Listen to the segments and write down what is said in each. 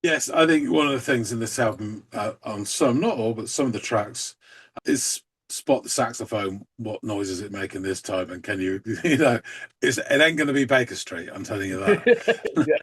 Yes, I think one of the things in this album, on some, not all, but some of the tracks, is spot the saxophone. What noise is it making this time? And can you, it ain't going to be Baker Street. I'm telling you that. Yeah.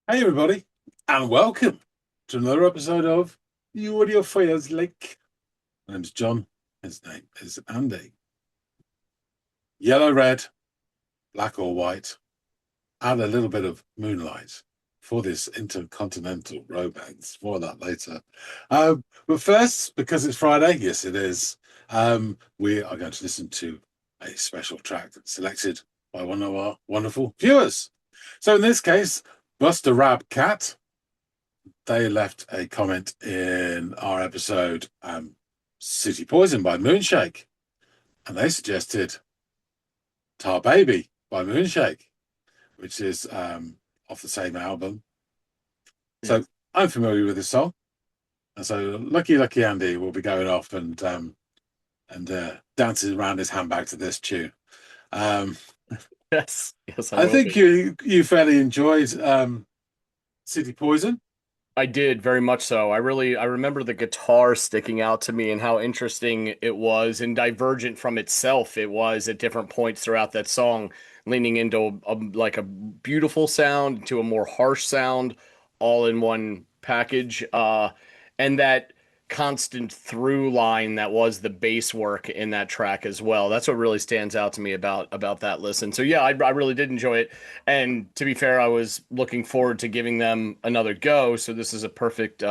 Hey, everybody, and welcome to another episode of the Audiophiles Link. My name's John. His name is Andy. Yellow, red, black or white, add a little bit of moonlight for this intercontinental romance. More of that later. But first, because it's Friday, yes, it is, we are going to listen to a special track selected by one of our wonderful viewers. So in this case, Buster Rab Cat, they left a comment in our episode, City Poison by Moonshake, and they suggested Tar Baby by Moonshake, which is off the same album. So I'm familiar with this song, and so Lucky Andy will be going off and dancing around his handbag to this tune. Um, Yes, I I will think be. you fairly enjoyed City Poison. I did very much so. I remember the guitar sticking out to me and how interesting it was and divergent from itself it was at different points throughout that song, leaning into like a beautiful sound to a more harsh sound, all in one package. And that constant through line that was the bass work in that track as well. That's what really stands out to me about that listen. So yeah, I really did enjoy it. And to be fair, I was looking forward to giving them another go. So this is a perfect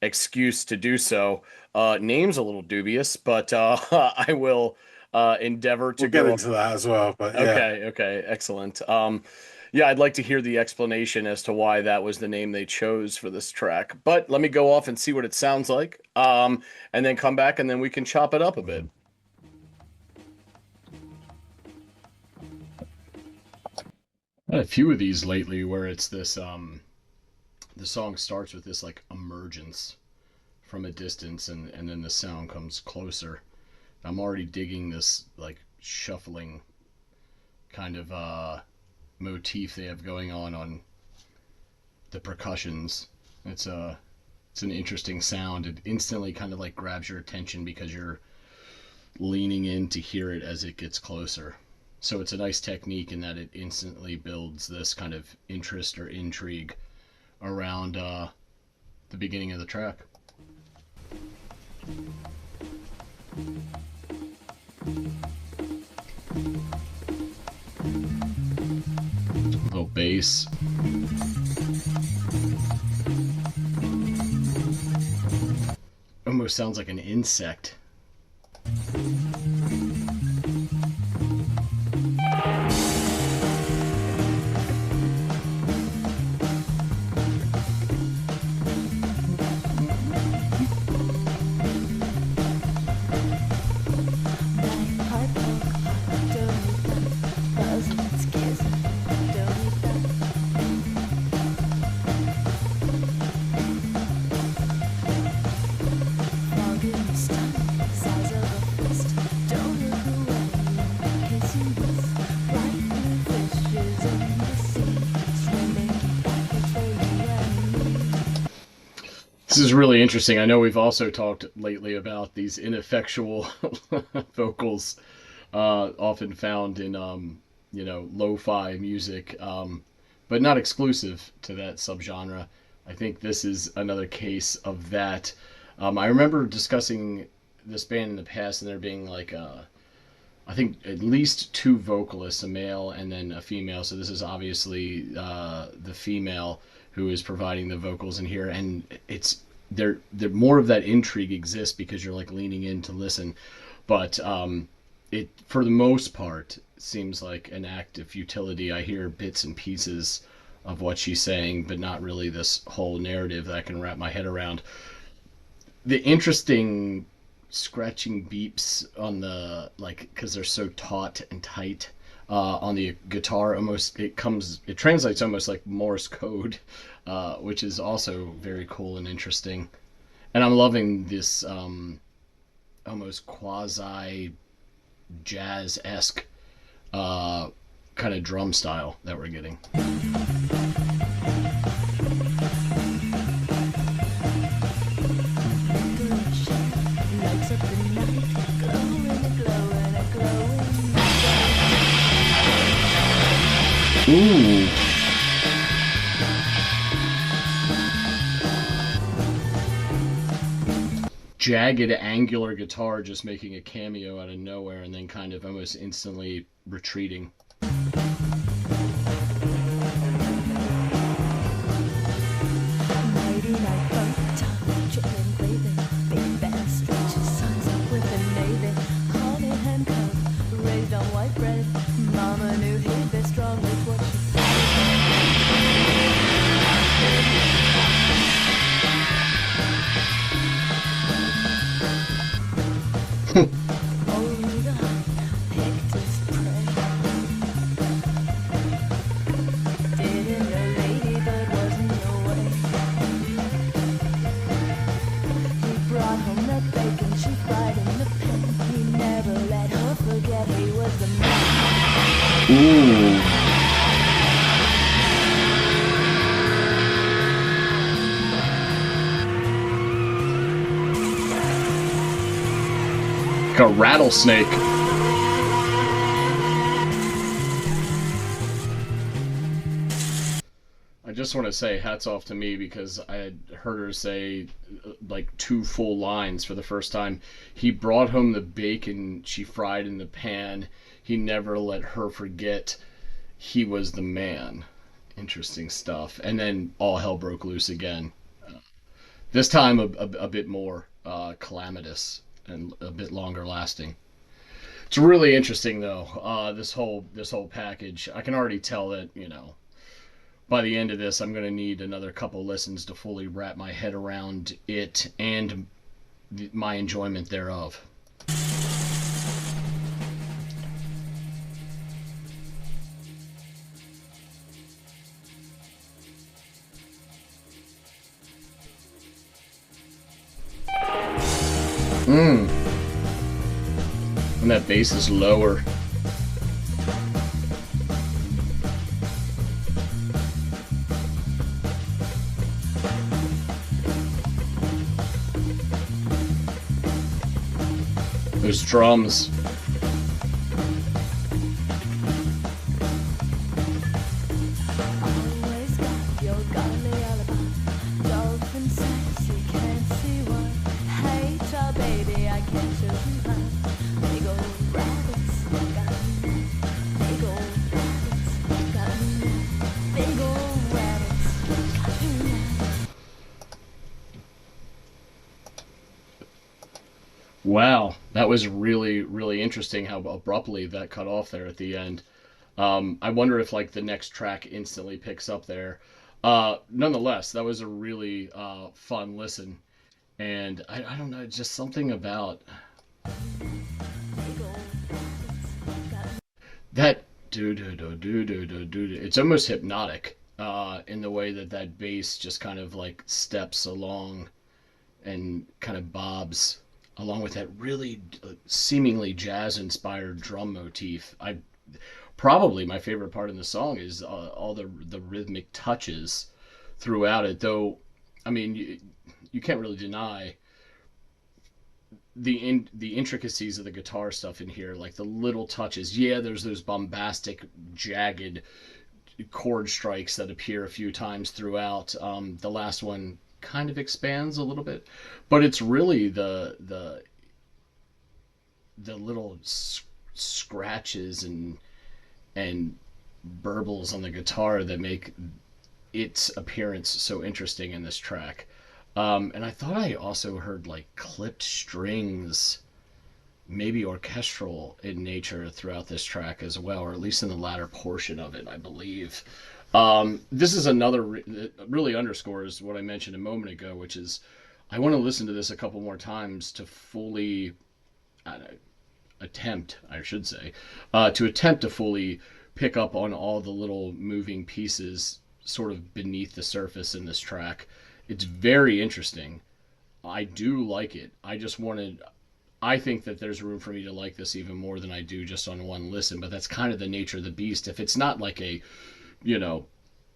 excuse to do so. Name's a little dubious, but I will endeavor to We'll get go. into that as well, but yeah. Okay, excellent. Yeah, I'd like to hear the explanation as to why that was the name they chose for this track. But let me go off and see what it sounds like, and then come back, and then we can chop it up a bit. Had a few of these lately where it's this the song starts with this like emergence from a distance and then the sound comes closer. I'm already digging this like shuffling kind of motif they have going on the percussions. It's an interesting sound. It instantly kind of like grabs your attention because you're leaning in to hear it as it gets closer. So it's a nice technique in that it instantly builds this kind of interest or intrigue around the beginning of the track. Little bass. Almost sounds like an insect. This is really interesting. I know we've also talked lately about these ineffectual vocals, often found in lo-fi music, but not exclusive to that subgenre. I think this is another case of that. I remember discussing this band in the past, and there being like I think at least two vocalists, a male and then a female. So this is obviously the female who is providing the vocals in here, and it's there. More of that intrigue exists because you're like leaning in to listen, but it for the most part seems like an act of futility. I hear bits and pieces of what she's saying, but not really this whole narrative that I can wrap my head around. The interesting scratching beeps on the, like, because they're so taut and tight on the guitar, almost it translates almost like Morse code, which is also very cool and interesting. And I'm loving this almost quasi jazz esque uh, kind of drum style that we're getting. Ooh. Jagged, angular guitar just making a cameo out of nowhere and then kind of almost instantly retreating. Ooh. Like a rattlesnake. I just want to say hats off to me because I had heard her say like two full lines for the first time. He brought home the bacon she fried in the pan. He never let her forget he was the man. Interesting stuff. And then all hell broke loose again. This time a bit more calamitous and a bit longer lasting. It's really interesting though. This whole package. I can already tell that by the end of this, I'm going to need another couple listens to fully wrap my head around it and my enjoyment thereof. And that bass is lower. Those drums. Wow, that was really, really interesting how abruptly that cut off there at the end. I wonder if like the next track instantly picks up there. Nonetheless, that was a really fun listen, and I don't know, just something about that do do do do do do do. It's almost hypnotic in the way that that bass just kind of like steps along and kind of bobs along with that really seemingly jazz inspired drum motif. I probably my favorite part in the song is all the rhythmic touches throughout it. Though, I mean, you can't really deny the intricacies of the guitar stuff in here, like the little touches. Yeah, there's those bombastic, jagged chord strikes that appear a few times throughout. The last one kind of expands a little bit, but it's really the little scratches and burbles on the guitar that make its appearance so interesting in this track. And I thought I also heard like clipped strings, maybe orchestral in nature throughout this track as well, or at least in the latter portion of it, I believe. This is another that really underscores what I mentioned a moment ago, which is I want to listen to this a couple more times to fully uh, attempt, I should say, to attempt to fully pick up on all the little moving pieces sort of beneath the surface in this track. It's very interesting. I do like it. I think that there's room for me to like this even more than I do just on one listen, but that's kind of the nature of the beast. If it's not like a, you know,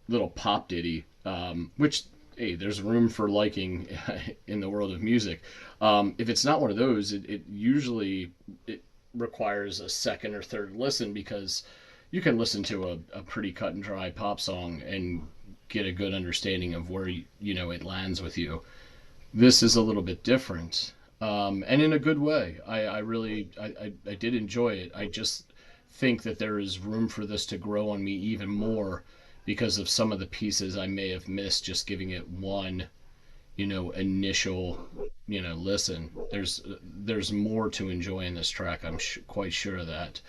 little pop ditty, which hey, there's room for liking in the world of music. If it's not one of those, it usually it requires a second or third listen because you can listen to a pretty cut and dry pop song and get a good understanding of where it lands with you. This is a little bit different, and in a good way. I really I did enjoy it. I just think that there is room for this to grow on me even more because of some of the pieces I may have missed just giving it one initial listen. There's more to enjoy in this track. I'm quite sure of that.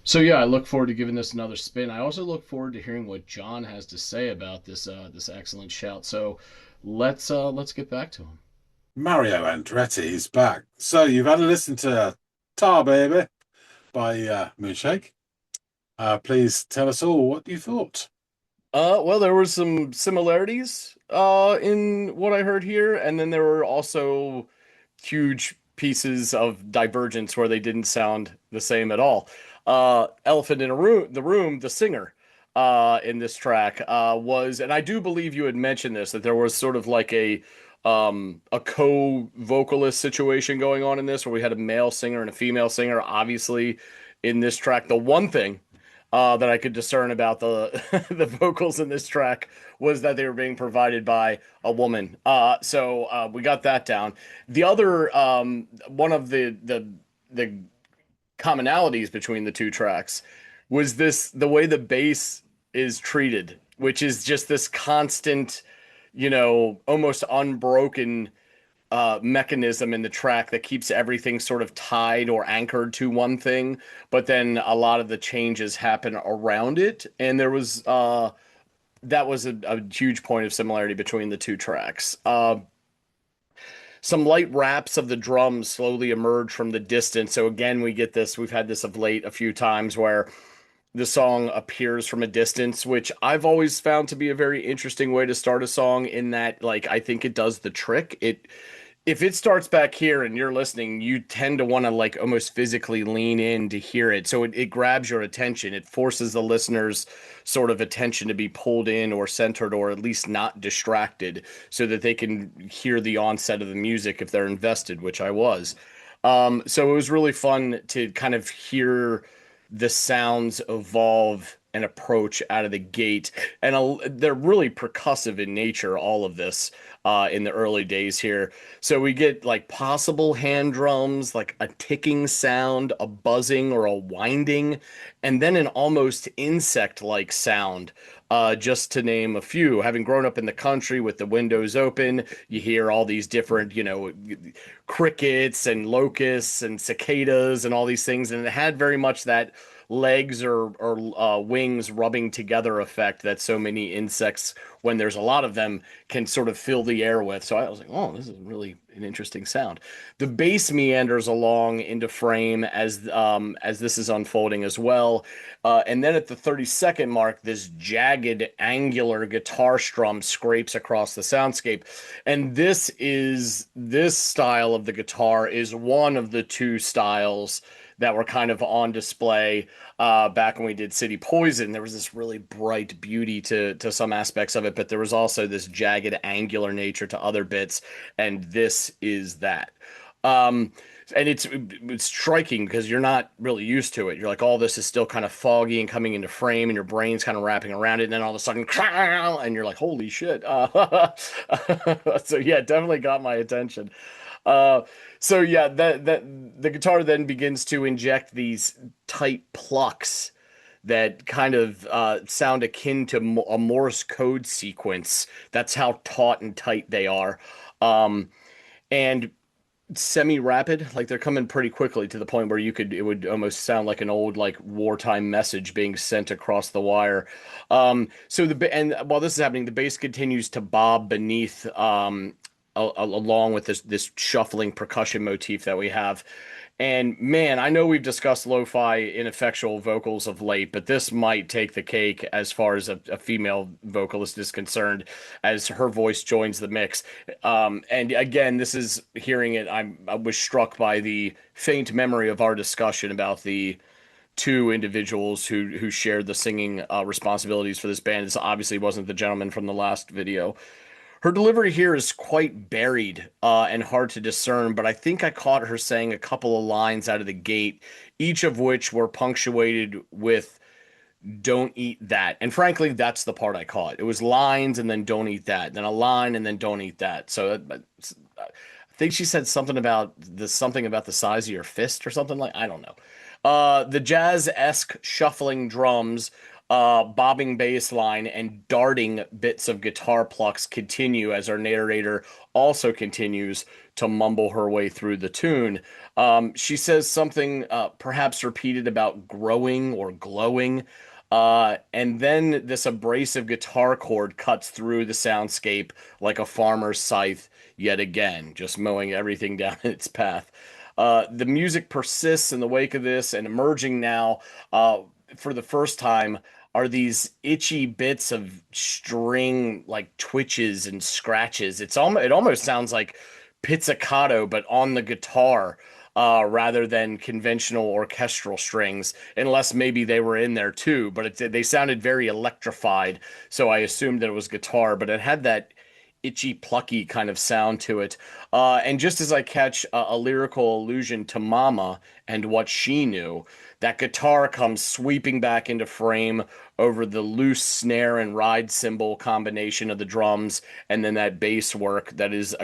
So yeah, I look forward to giving this another spin. I also look forward to hearing what John has to say about this excellent shout. So let's get back to him. Mario Andretti is back. So you've had a listen to Tar Baby by Moonshake. Please tell us all what you thought. Well, there were some similarities in what I heard here, and then there were also huge pieces of divergence where they didn't sound the same at all. Elephant in a room, the singer in this track was, and I do believe you had mentioned this, that there was sort of like a co-vocalist situation going on in this, where we had a male singer and a female singer. Obviously, in this track, the one thing that I could discern about the the vocals in this track was that they were being provided by a woman. So we got that down. The other one of the commonalities between the two tracks was the way the bass is treated, which is just this constant, almost unbroken mechanism in the track that keeps everything sort of tied or anchored to one thing, but then a lot of the changes happen around it. And that was a huge point of similarity between the two tracks. Some light raps of the drums slowly emerge from the distance. So again, we've had this of late a few times where the song appears from a distance, which I've always found to be a very interesting way to start a song in that, like, I think it does the trick. If it starts back here and you're listening, you tend to want to like almost physically lean in to hear it. So it grabs your attention. It forces the listener's sort of attention to be pulled in or centered or at least not distracted so that they can hear the onset of the music if they're invested, which I was. So it was really fun to kind of hear the sounds evolve and approach out of the gate. And they're really percussive in nature, all of this in the early days here. So we get like possible hand drums, like a ticking sound, a buzzing or a winding, and then an almost insect-like sound. Just to name a few, having grown up in the country with the windows open, you hear all these different, crickets and locusts and cicadas and all these things, and it had very much that legs or wings rubbing together effect that so many insects, when there's a lot of them, can sort of fill the air with. So I was like, oh, this is really an interesting sound. The bass meanders along into frame as this is unfolding as well. And then at the 30-second mark, this jagged, angular guitar strum scrapes across the soundscape. And this style of the guitar is one of the two styles that were kind of on display back when we did City Poison. There was this really bright beauty to some aspects of it, but there was also this jagged, angular nature to other bits, and this is that. Um, and it's striking because you're not really used to it. You're like, all this is still kind of foggy and coming into frame, and your brain's kind of wrapping around it, and then all of a sudden, and you're like, holy shit. So yeah, it definitely got my attention. Uh, so yeah, that the guitar then begins to inject these tight plucks that kind of sound akin to a Morse code sequence. That's how taut and tight they are. And semi-rapid, like they're coming pretty quickly to the point where it would almost sound like an old like wartime message being sent across the wire. And while this is happening, the bass continues to bob beneath, along with this shuffling percussion motif that we have. And man, I know we've discussed lo-fi ineffectual vocals of late, but this might take the cake as far as a female vocalist is concerned, as her voice joins the mix. And again, this is hearing it. I was struck by the faint memory of our discussion about the two individuals who shared the singing responsibilities for this band. This obviously wasn't the gentleman from the last video. Her delivery here is quite buried and hard to discern, but I think I caught her saying a couple of lines out of the gate, each of which were punctuated with "don't eat that." And frankly, that's the part I caught. It was lines and then "don't eat that," then a line and then "don't eat that." So I think she said something about the size of your fist or something, like, I don't know. The jazz-esque shuffling drums, bobbing bass line, and darting bits of guitar plucks continue as our narrator also continues to mumble her way through the tune. She says something, perhaps repeated, about growing or glowing. And then this abrasive guitar chord cuts through the soundscape like a farmer's scythe yet again, just mowing everything down in its path. The music persists in the wake of this, and emerging now, for the first time, are these itchy bits of string, like twitches and scratches. It almost sounds like pizzicato, but on the guitar, rather than conventional orchestral strings, unless maybe they were in there too. But they sounded very electrified, so I assumed that it was guitar. But it had that itchy, plucky kind of sound to it. And just as I catch a lyrical allusion to Mama and what she knew, that guitar comes sweeping back into frame over the loose snare and ride cymbal combination of the drums, and then that bass work that is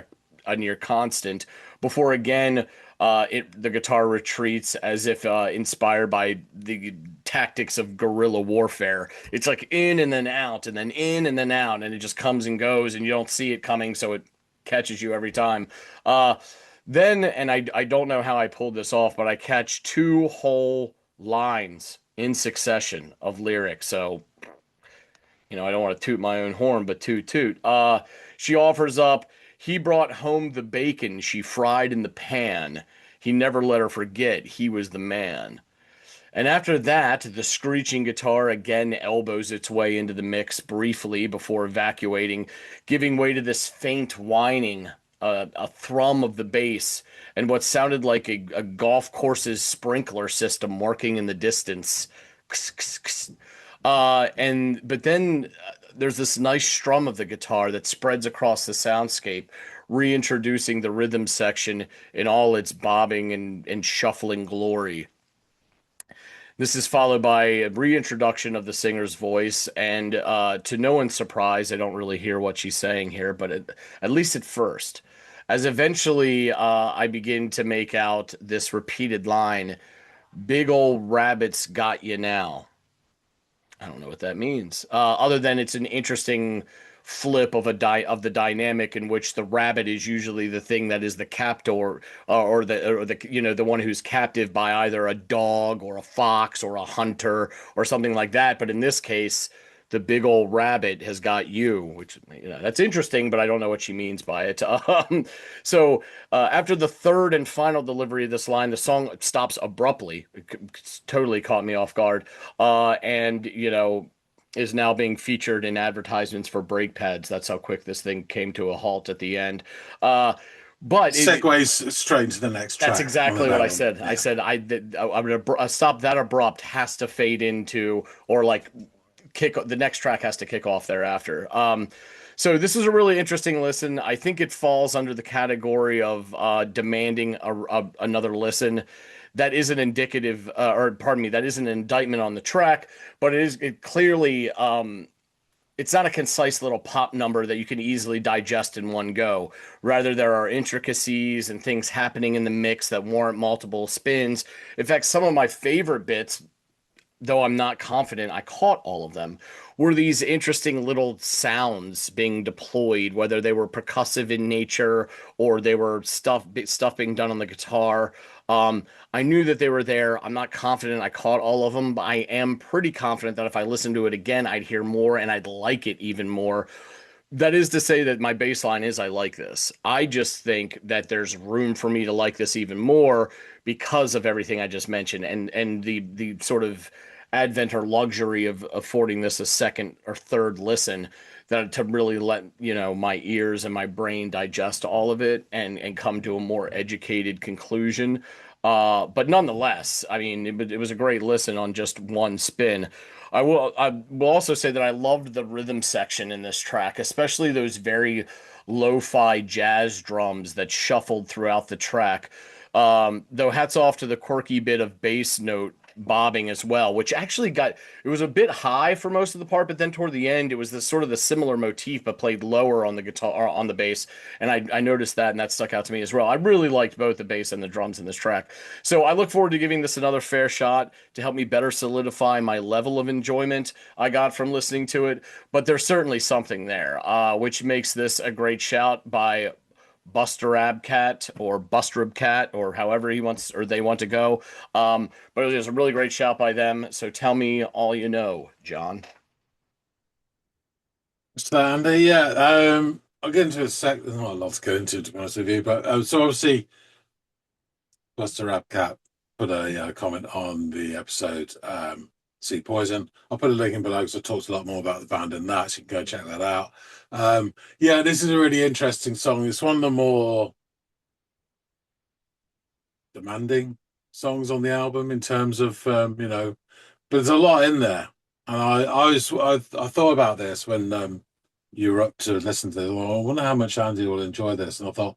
a near constant, before again the guitar retreats as if inspired by the tactics of guerrilla warfare. It's like in and then out, and then in and then out, and it just comes and goes, and you don't see it coming, so it catches you every time. Uh, then, and I don't know how I pulled this off, but I catch two whole lines in succession of lyrics. So, I don't want to toot my own horn, but toot toot. She offers up, he brought home the bacon she fried in the pan. He never let her forget he was the man. And after that, the screeching guitar again elbows its way into the mix briefly before evacuating, giving way to this faint whining, a thrum of the bass, and what sounded like a golf course's sprinkler system working in the distance. But then there's this nice strum of the guitar that spreads across the soundscape, reintroducing the rhythm section in all its bobbing and shuffling glory. This is followed by a reintroduction of the singer's voice, and to no one's surprise, I don't really hear what she's saying here, but at least at first, as eventually I begin to make out this repeated line, "Big old rabbits got you now." I don't know what that means. Other than it's an interesting flip of the dynamic in which the rabbit is usually the thing that is the captor, or the one who's captive by either a dog or a fox or a hunter or something like that. But in this case, the big old rabbit has got you, which, that's interesting, but I don't know what she means by it. So after the third and final delivery of this line, the song stops abruptly. It totally caught me off guard, and is now being featured in advertisements for brake pads. That's how quick this thing came to a halt at the end. Uh, but Segues straight into the next track. That's exactly what I said. Yeah. I said I'm gonna a stop that abrupt has to fade into, or like the next track has to kick off thereafter. So this is a really interesting listen. I think it falls under the category of demanding another listen. That isn't indicative, or pardon me, that isn't an indictment on the track, but it clearly, it's not a concise little pop number that you can easily digest in one go. Rather, there are intricacies and things happening in the mix that warrant multiple spins. In fact, some of my favorite bits though I'm not confident I caught all of them, were these interesting little sounds being deployed, whether they were percussive in nature or they were stuff being done on the guitar. Um, I knew that they were there. I'm not confident I caught all of them, but I am pretty confident that if I listened to it again, I'd hear more and I'd like it even more. That is to say that my baseline is I like this. I just think that there's room for me to like this even more because of everything I just mentioned and the sort of advent or luxury of affording this a second or third listen that to really let, my ears and my brain digest all of it and come to a more educated conclusion. But nonetheless, I mean, it was a great listen on just one spin. I will also say that I loved the rhythm section in this track, especially those very lo-fi jazz drums that shuffled throughout the track. Though hats off to the quirky bit of bass note bobbing as well, which actually it was a bit high for most of the part, but then toward the end it was this sort of the similar motif but played lower on the guitar or on the bass, and I noticed that and that stuck out to me as well. I really liked both the bass and the drums in this track, so I look forward to giving this another fair shot to help me better solidify my level of enjoyment I got from listening to it. But there's certainly something there, which makes this a great shout by Buster Abcat or Bustrib Cat or however he wants or they want to go. But it was a really great shout by them. So tell me all you know, John. So, Andy, yeah, I'll get into a sec. There's not a lot to go into, to be honest with you, but so obviously, Buster Rapcat put a comment on the episode Sea Poison. I'll put a link in below because I talked a lot more about the band in that, so you can go check that out. Yeah, this is a really interesting song. It's one of the more demanding songs on the album in terms of but there's a lot in there. And I thought about this when you were up to listen to it. Well, I wonder how much Andy will enjoy this. And I thought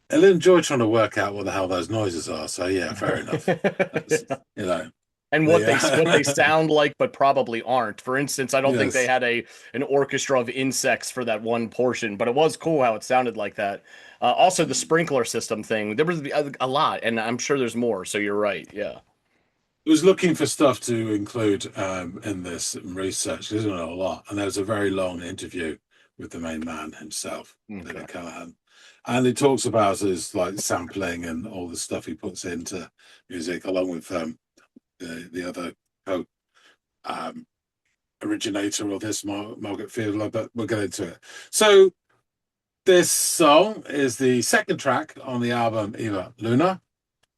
he'll enjoy trying to work out what the hell those noises are. So yeah, fair enough. That's, you know, And what they the sound like, but probably aren't. For instance, I don't think they yes. had an orchestra of insects for that one portion, but it was cool how it sounded like that. Also, the sprinkler system thing, there was a lot, and I'm sure there's more. So you're right. Yeah. I was looking for stuff to include in this research. There's not a lot, and there was a very long interview with the main man himself, Okay. David Callahan, and he talks about his like sampling and all the stuff he puts into music, along with the other co um, originator of this, Margaret Fiedler. But we'll get into it. So this song is the second track on the album Eva Luna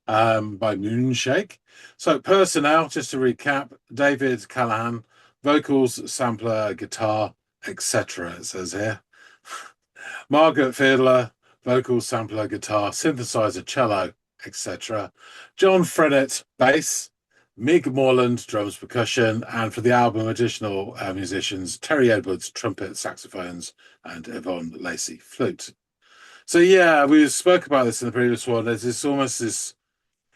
by Moonshake. So personnel, just to recap, David Callahan, vocals, sampler, guitar, etc. It says here. Margaret Fiedler, vocals, sampler, guitar, synthesizer, cello, etc. John Fredette, bass. Mig Morland, drums, percussion, and for the album, additional musicians, Terry Edwards, trumpet, saxophones, and Yvonne Lacey, flute. So yeah, we spoke about this in the previous one. There's this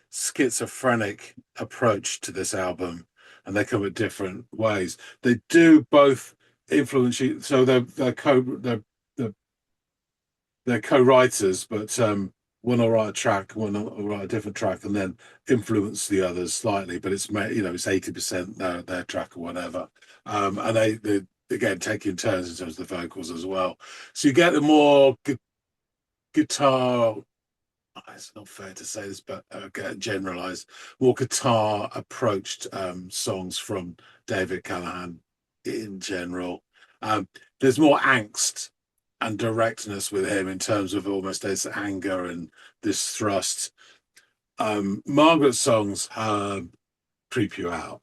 schizophrenic approach to this album, and they come at different ways. They do both influence you, so they're co-writers, but one will write a track, one will write a different track, and then influence the others slightly. But it's it's 80% their track or whatever, and they again taking turns in terms of the vocals as well. So you get a more guitar, it's not fair to say this, but generalized, more guitar approached songs from David Callahan in general. There's more angst and directness with him in terms of almost this anger and this thrust. Margaret's songs creep you out.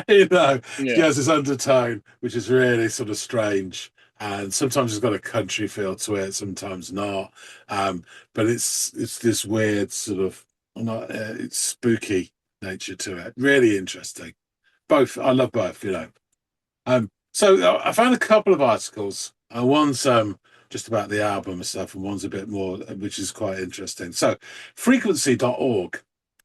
She Yeah. has this undertone which is really sort of strange, and sometimes it's got a country feel to it, sometimes not. But it's this weird sort of not it's spooky nature to it. Really interesting. Both, I love both. So I found a couple of articles. One's just about the album and stuff, and one's a bit more, which is quite interesting. So, frequency.org,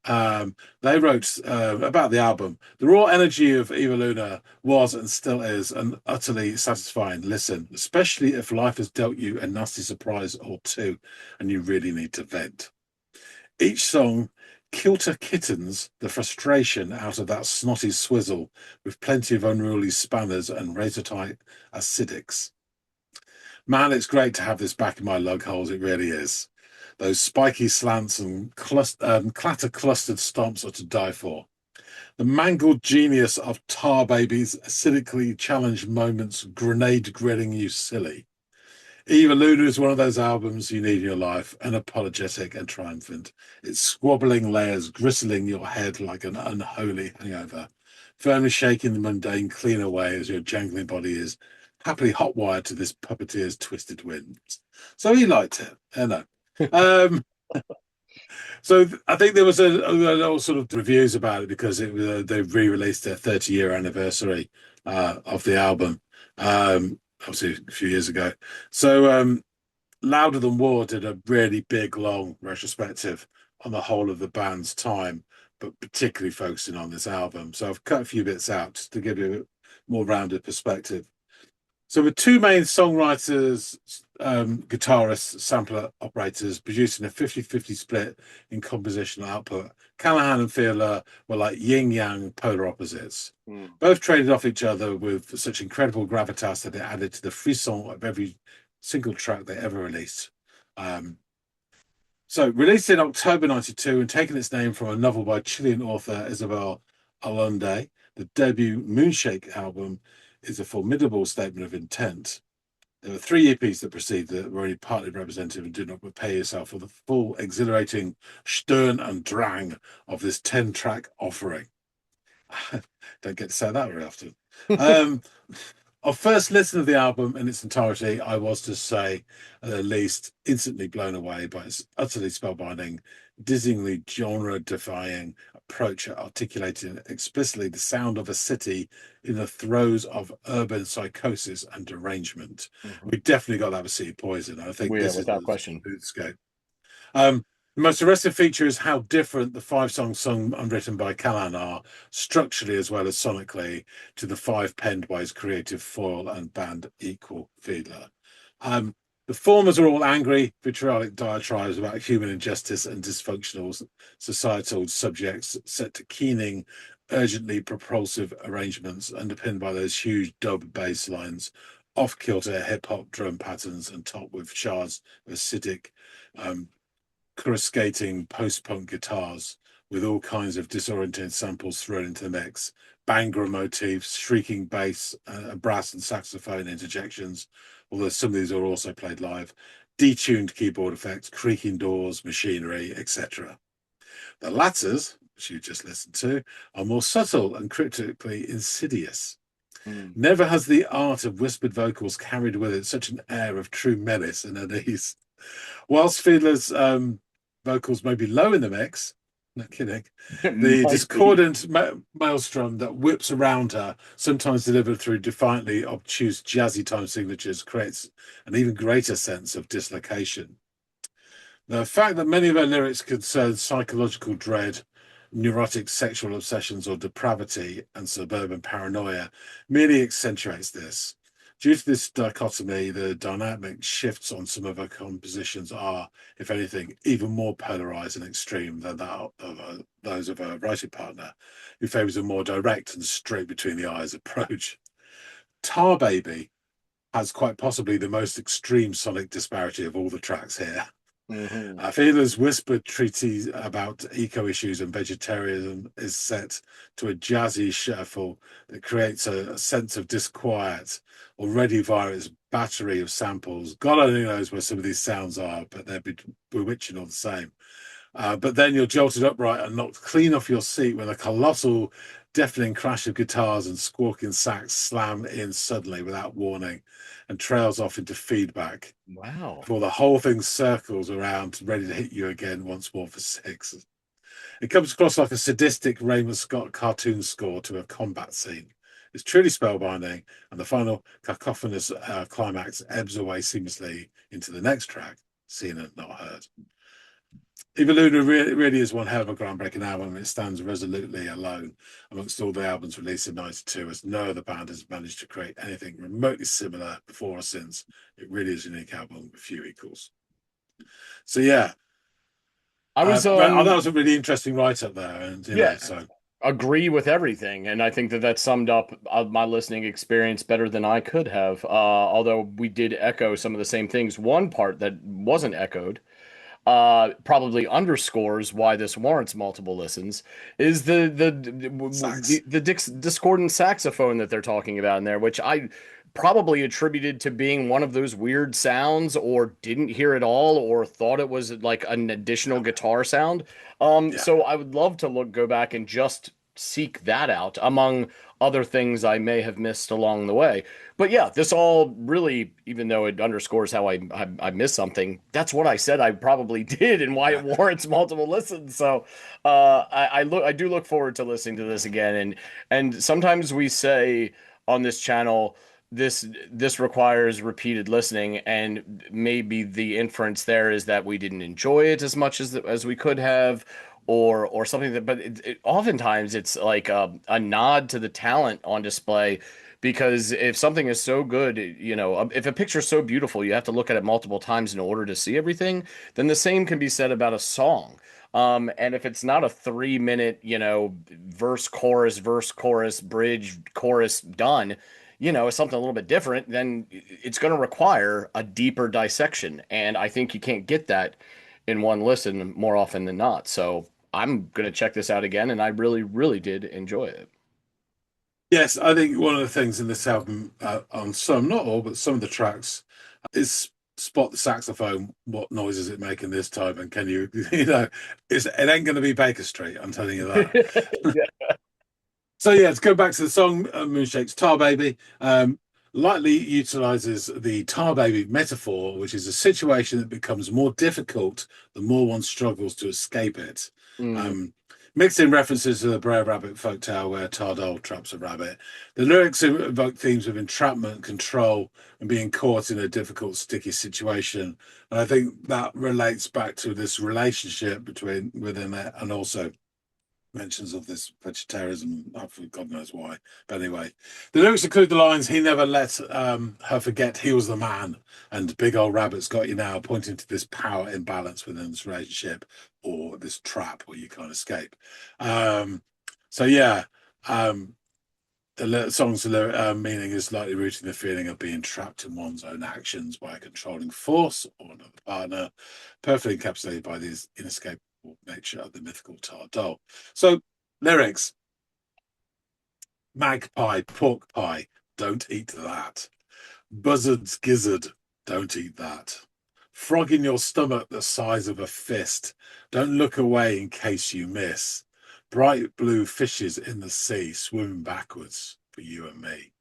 they wrote about the album. The raw energy of Eva Luna was and still is an utterly satisfying listen, especially if life has dealt you a nasty surprise or two and you really need to vent. Each song Kilter kittens the frustration out of that snotty swizzle with plenty of unruly spanners and razor-tight acidics. Man, it's great to have this back in my lug holes. It really is. Those spiky slants and clatter-clustered stomps are to die for. The mangled genius of Tar Baby's acidically challenged moments grenade grilling you silly. Eva Luna is one of those albums you need in your life, unapologetic and triumphant. Its squabbling layers gristling your head like an unholy hangover, firmly shaking the mundane clean away as your jangling body is happily hot-wired to this puppeteer's twisted winds. So he liked it, I know. Um, so I think there was a sort of reviews about it because it was they re-released their 30-year anniversary of the album, obviously a few years ago. So Louder Than War did a really big, long retrospective on the whole of the band's time, but particularly focusing on this album. So I've cut a few bits out just to give you a more rounded perspective. So with two main songwriters, guitarists, sampler operators producing a 50-50 split in compositional output, Callahan and Fiedler were like yin-yang polar opposites. Both traded off each other with such incredible gravitas that it added to the frisson of every single track they ever released. So released in October 92 and taking its name from a novel by Chilean author Isabel Allende, the debut Moonshake album is a formidable statement of intent. There were 3 EPs that preceded that were only partly representative and do not prepare yourself for the full, exhilarating Stern and Drang of this 10-track offering. Don't get to say that very often. On first listen of the album in its entirety, I was to say, at least, instantly blown away by its utterly spellbinding, dizzyingly genre-defying approach at articulating explicitly the sound of a city in the throes of urban psychosis and derangement. We definitely got that with City Poison. I think this is without the question. Boothscape. The most arresting feature is how different the 5 songs sung and written by Callahan are, structurally as well as sonically, to the 5 penned by his creative foil and band equal Fiedler. The formers are all angry, vitriolic diatribes about human injustice and dysfunctional societal subjects set to keening, urgently propulsive arrangements underpinned by those huge dub bass lines, off-kilter hip-hop drum patterns and topped with shards of acidic, coruscating post-punk guitars with all kinds of disoriented samples thrown into the mix, banger motifs, shrieking bass, brass and saxophone interjections, although some of these are also played live, detuned keyboard effects, creaking doors, machinery, etc. The latters, which you just listened to, are more subtle and cryptically insidious. Never has the art of whispered vocals carried with it such an air of true menace and unease. Whilst Fiedler's vocals may be low in the mix, no kidding, the discordant maelstrom that whips around her, sometimes delivered through defiantly obtuse jazzy time signatures, creates an even greater sense of dislocation. The fact that many of her lyrics concern psychological dread, neurotic sexual obsessions or depravity and suburban paranoia merely accentuates this. Due to this dichotomy, the dynamic shifts on some of her compositions are, if anything, even more polarized and extreme than that of those of her writing partner, who favors a more direct and straight between the eyes approach. Tar Baby has quite possibly the most extreme sonic disparity of all the tracks here. Fiedler's whispered treatise about eco issues and vegetarianism is set to a jazzy shuffle that creates a sense of disquiet already via its battery of samples. God only knows where some of these sounds are, but they're bewitching all the same. But then you're jolted upright and knocked clean off your seat when a colossal, deafening crash of guitars and squawking sax slam in suddenly without warning and trails off into feedback. Wow. Before the whole thing circles around, ready to hit you again once more for 6. It comes across like a sadistic Raymond Scott cartoon score to a combat scene. It's truly spellbinding, and the final cacophonous climax ebbs away seamlessly into the next track, seen and not heard. Eva Luna really is one hell of a groundbreaking album. It stands resolutely alone amongst all the albums released in '92, as no other band has managed to create anything remotely similar before or since. It really is a unique album with few equals. So yeah, I was But that was a really interesting write up there, and yeah, so agree with everything, and I think that that summed up my listening experience better than I could have. Although we did echo some of the same things. One part that wasn't echoed probably underscores why this warrants multiple listens is sax. the discordant saxophone that they're talking about in there, which I probably attributed to being one of those weird sounds or didn't hear it all or thought it was like an additional guitar sound. Yeah, So I would love to go back and just seek that out among other things I may have missed along the way. But yeah, this all really, even though it underscores how I missed something, that's what I said I probably did and why it yeah. warrants multiple listens. So I do look forward to listening to this again. And sometimes we say on this channel, this requires repeated listening, and maybe the inference there is that we didn't enjoy it as much as we could have, or something that. But oftentimes it's like a nod to the talent on display, because if something is so good, if a picture's so beautiful, you have to look at it multiple times in order to see everything. Then the same can be said about a song. And if it's not a 3 minute, verse, chorus, bridge, chorus done, something a little bit different, then it's going to require a deeper dissection. And I think you can't get that in one listen more often than not. So I'm going to check this out again. And I really, really did enjoy it. Yes, I think one of the things in this album, on some, not all, but some of the tracks, is spot the saxophone. What noise is it making this time? And can you, it ain't going to be Baker Street. I'm telling you that. Yeah. So yeah, let's go back to the song Moonshake's Tar Baby. Lightly utilizes the tar baby metaphor, which is a situation that becomes more difficult the more one struggles to escape it. Mm. Um, Mixed in references to the Brer Rabbit folktale where Tardal traps a rabbit. The lyrics evoke themes of entrapment, control, and being caught in a difficult, sticky situation. And I think that relates back to this relationship within it, and also mentions of this vegetarianism. God knows why. But anyway, the lyrics include the lines, "He never let her forget he was the man," and "Big old rabbit's got you now," pointing to this power imbalance within this relationship, or this trap where you can't escape. So yeah, the song's meaning is likely rooted in the feeling of being trapped in one's own actions by a controlling force or another partner, perfectly encapsulated by the inescapable nature of the mythical tar doll. So, lyrics: magpie, pork pie, don't eat that. Buzzard's gizzard, don't eat that. Frog in your stomach the size of a fist, don't look away in case you miss. Bright blue fishes in the sea swimming backwards for you and me.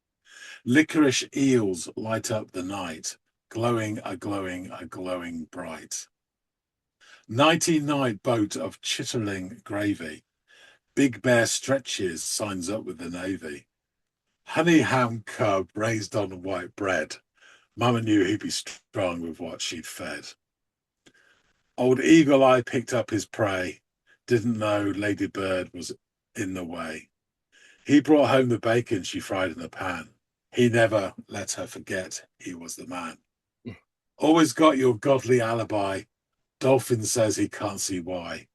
Licorice eels light up the night, glowing, a glowing, a glowing bright. Nighty-night boat of chitterling gravy. Big Bear stretches signs up with the Navy. Honey ham cub raised on white bread. Mama knew he'd be strong with what she'd fed. Old Eagle Eye picked up his prey. Didn't know Lady Bird was in the way. He brought home the bacon she fried in the pan. He never let her forget he was the man. Always got your godly alibi. Dolphin says he can't see why.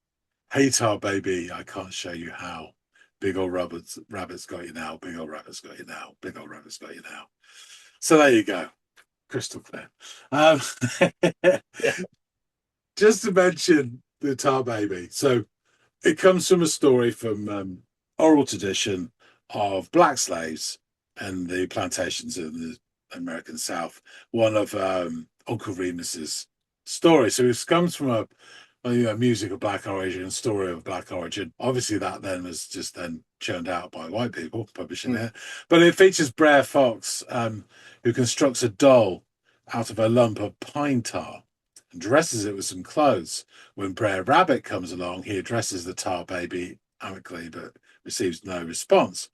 Hey, tar baby, I can't show you how. Big old rabbit's got you now. Big old rabbit's got you now. Big old rabbit's got you now. So there you go. Crystal clear. Um, Yeah. just to mention the tar baby. So it comes from a story from oral tradition of black slaves and the plantations in the American South. One of Uncle Remus's stories. So it comes from a music of black origin, story of black origin. Obviously, that then was just then churned out by white people publishing Mm. it. But it features Brer Fox, who constructs a doll out of a lump of pine tar and dresses it with some clothes. When Brer Rabbit comes along, he addresses the tar baby amicably, but receives no response.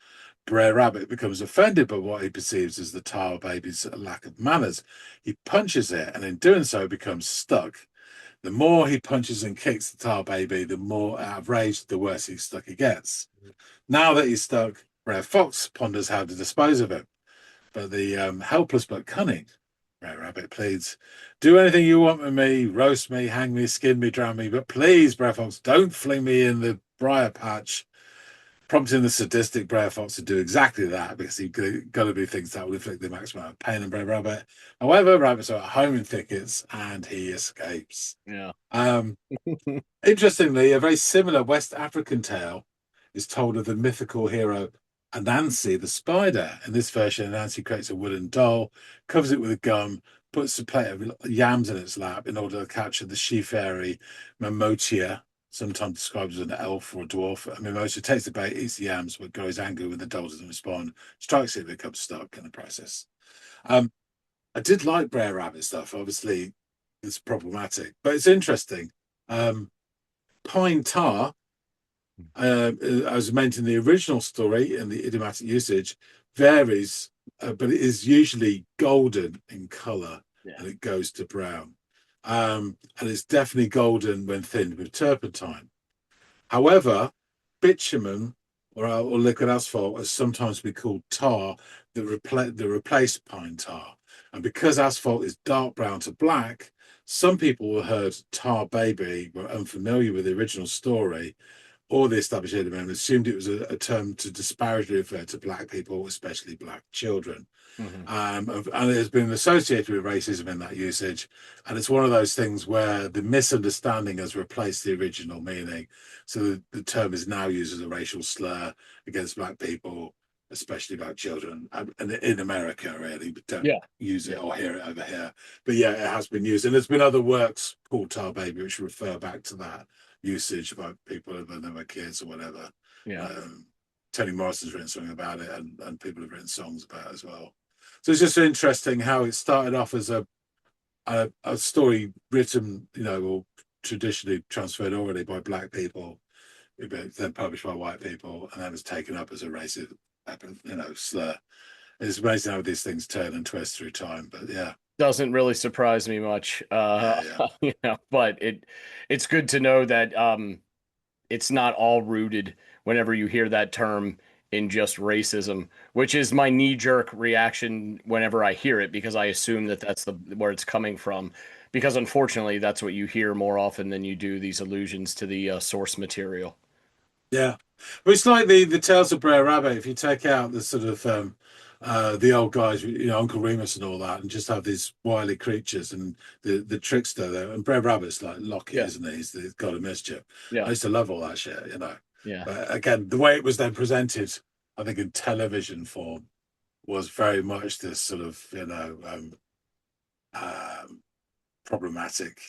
Brer Rabbit becomes offended by what he perceives as the tar baby's lack of manners. He punches it, and in doing so, becomes stuck. The more he punches and kicks the tar baby, the more out of rage, the worse he's stuck he gets. Now that he's stuck, Brer Fox ponders how to dispose of him. But the helpless but cunning Brer Rabbit pleads. Do anything you want with me, roast me, hang me, skin me, drown me, but please, Brer Fox, don't fling me in the briar patch, prompting the sadistic Brer Fox to do exactly that because he's got to do things that will inflict the maximum amount of pain on Brer Rabbit. However, rabbits are at home in thickets and he escapes. Yeah. Interestingly, a very similar West African tale is told of the mythical hero Anansi the spider. In this version, Anansi creates a wooden doll, covers it with a gum, puts a plate of yams in its lap in order to capture the she fairy Mamotia, sometimes described as an elf or a dwarf. Mimosa takes the bait, eats the yams, but grows angry when the doll doesn't respond, strikes it, becomes stuck in the process. I did like Brer Rabbit stuff. Obviously, it's problematic, but it's interesting. Pine tar, as mentioned in the original story in the idiomatic usage, varies, but it is usually golden in color and it goes to brown. And it's definitely golden when thinned with turpentine. However, bitumen or liquid asphalt has sometimes been called tar that replace pine tar. And because asphalt is dark brown to black, some people who heard Tar Baby were unfamiliar with the original story or the established idiom, assumed it was a term to disparagingly refer to black people, especially black children. And it has been associated with racism in that usage. And it's one of those things where the misunderstanding has replaced the original meaning. So the term is now used as a racial slur against black people, especially black children, and in America, really, but don't use it or hear it over here. But yeah, it has been used. And there's been other works called Tar Baby, which refer back to that usage about people when they were kids or whatever. Toni Morrison's written something about it, and people have written songs about it as well. So it's just interesting how it started off as a story written, or traditionally transferred already by black people, then published by white people, and then was taken up as a racist, slur. It's amazing how these things turn and twist through time, but yeah. Doesn't really surprise me much. But it's good to know that it's not all rooted whenever you hear that term in just racism, which is my knee-jerk reaction whenever I hear it, because I assume that that's where it's coming from. Because unfortunately, that's what you hear more often than you do these allusions to the source material. Yeah, but it's like the Tales of Brer Rabbit. If you take out the sort of the old guys, Uncle Remus and all that, and just have these wily creatures and the trickster there, and Brer Rabbit's like Lockie, isn't he? He's the god of mischief. I used to love all that shit, Yeah. But again, the way it was then presented, I think in television form, was very much this sort of problematic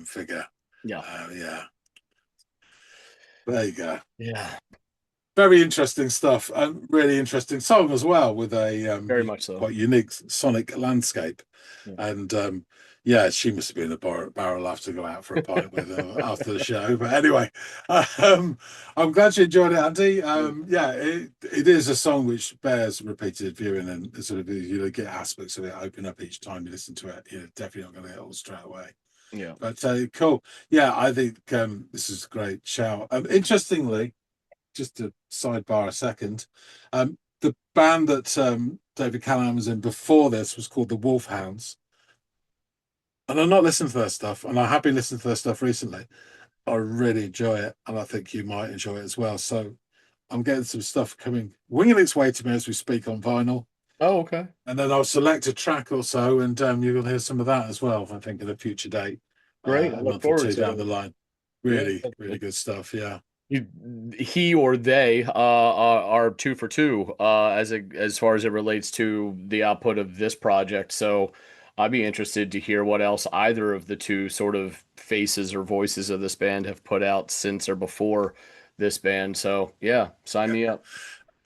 figure. Yeah. There you go. Yeah. Very interesting stuff, and really interesting song as well, with a Very much so. quite unique sonic landscape. And she must have been a barrel laugh to go out for a pint with after the show. But anyway, I'm glad you enjoyed it, Andy. It is a song which bears repeated viewing, and sort of get aspects of it open up each time you listen to it. You're definitely not going to get it all straight away. Yeah. But cool. Yeah, I think this is a great shout. Interestingly, just to sidebar a second, the band that David Callahan was in before this was called the Wolfhounds. And I'm not listening to their stuff, and I have been listening to their stuff recently. I really enjoy it, and I think you might enjoy it as well. So I'm getting some stuff winging its way to me as we speak on vinyl. Oh, okay. And then I'll select a track or so, and you're going to hear some of that as well, I think, at a future date. Great. A month or two down the line. Really, really good stuff. Yeah. He or they are two for two as far as it relates to the output of this project. So I'd be interested to hear what else either of the two sort of faces or voices of this band have put out since or before this band. So yeah, sign me up.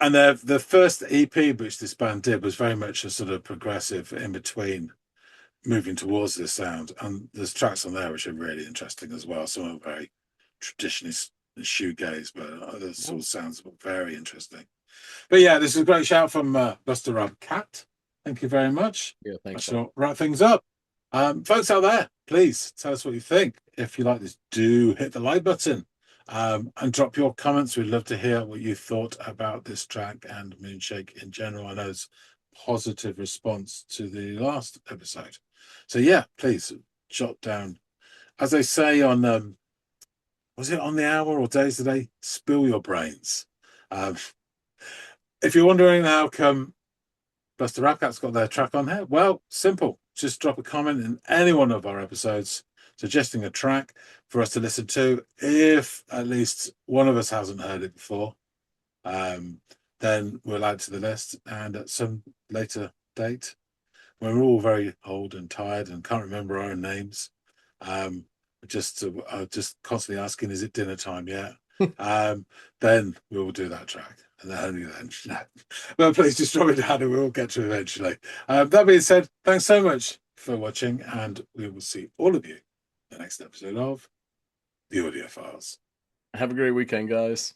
And the first EP which this band did was very much a sort of progressive in between, moving towards this sound. And there's tracks on there which are really interesting as well. Some are very traditionally shoegaze, but the sort of sounds very interesting. But yeah, this is a great shout from Buster Rub Cat. Thank you very much. Yeah, thanks. I shall wrap things up. Folks out there, please tell us what you think. If you like this, do hit the like button and drop your comments. We'd love to hear what you thought about this track and Moonshake in general. I know it's positive response to the last episode. So yeah, please jot down, as they say on was it on the hour or days today? Spill your brains. Um, if you're wondering how come Buster Rap Cat's got their track on here, well, simple. Just drop a comment in any one of our episodes suggesting a track for us to listen to. If at least one of us hasn't heard it before, then we'll add to the list. And at some later date, when we're all very old and tired and can't remember our own names, um, just constantly asking, "Is it dinner time yet?" Then we will do that track, and then only then. But please just drop it down, and we'll get to it eventually. That being said, thanks so much for watching, and we will see all of you in the next episode of the Audiophiles. Have a great weekend, guys.